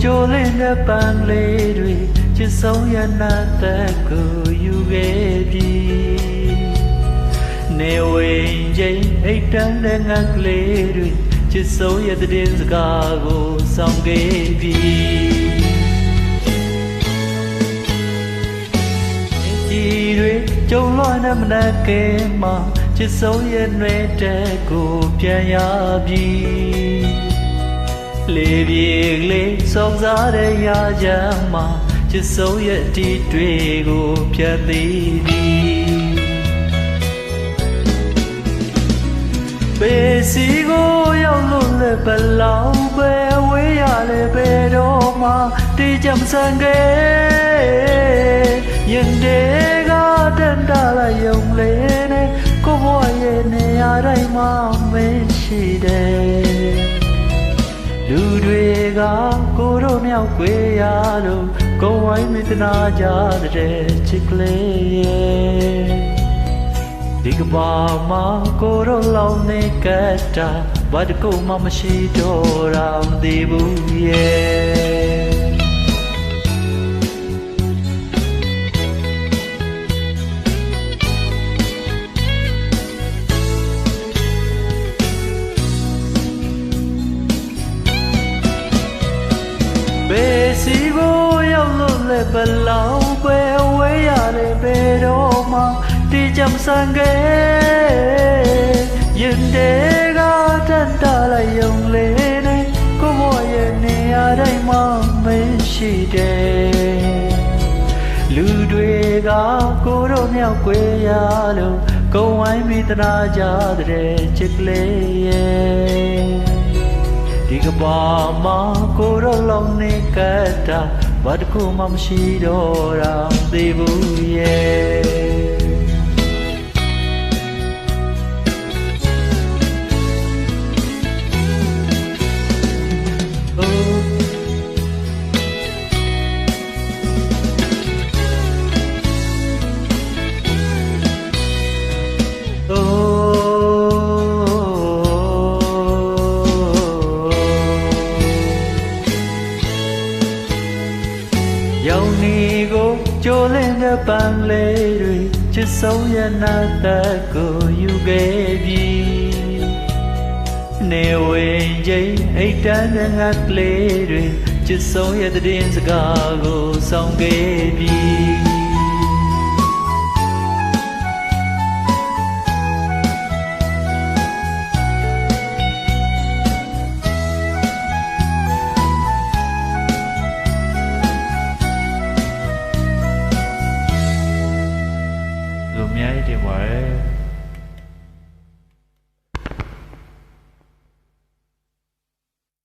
ကြိုလင်းတဲ့ပန်းလေးတွေချစ်ဆုံးရနာသက်ကိုယူခဲ့ပြီနေဝင်ချိန်အိတ်တန်းတဲ့ငါကလေးတွေချစ်ဆုံးရတဲ့စကားကိုဆောင်ခဲ့ပြီကြီးတွေကြုံလွှမ်းတဲ့မနက်ကင်းမှာချစ်ဆုံးရတဲ့တဲ့ကိုပြန်ရပြီလေပြေလေးစောင့်စားတဲ့ရာချမ်းမှာချစ်ဆုံးရတီတွေကိုဖြတ်သိပြီပေစီကိုရောက်လို့လည်းဘလောက်ပဲဝေးရလေဘယ်တော့မှတိကျမဆန်ခဲ့ရင်တွေကတန်တလာယုံလေးနဲ့ကိုဘွားရဲ့နေရာတိုင်းမှာမရှိတယ်လူတွေကကိုတို့မြောက်ွယ်ရလို့ကိုဝိုင်းမတနာကြတဲ့ချစ်ကလေးရဲ့ဒီကဘာမှာကိုတို့လောင်းနေကြတာဘာတကူမှမရှိတော့တာမသိဘူးရဲ့ဘေးစီကိုရောက်လို့လည်းဘလောက်ပဲဝေးရလေဘယ်တော့မှတိကျမဆန်ခဲ့ရင်တွေကတန်တလာယုံလေးနဲ့ကိုဘွားရဲ့နေရာတိုင်းမှာမရှိတယ်လူတွေကကိုတို့မြောက်ွယ်ရလို့ကိုဝိုင်းမိတနာကြတဲ့ချစ်ကလေးရဲ့ဒီကဘာမှာကိုတို့လုံးနေကြတာဘာတခုမှမရှိတော့တာသိဘူးရဲ့ရောင်နေကိုကြိုလင်းတဲ့ပန်းလေးတွေချစ်ဆုံးရနာသက်ကိုယူခဲ့ပြီနေဝင်ချိန်အိတ်တန်းတဲ့ငါကလေးတွေချစ်ဆုံးရတဲ့စကားကိုဆောင်ခဲ့ပြီ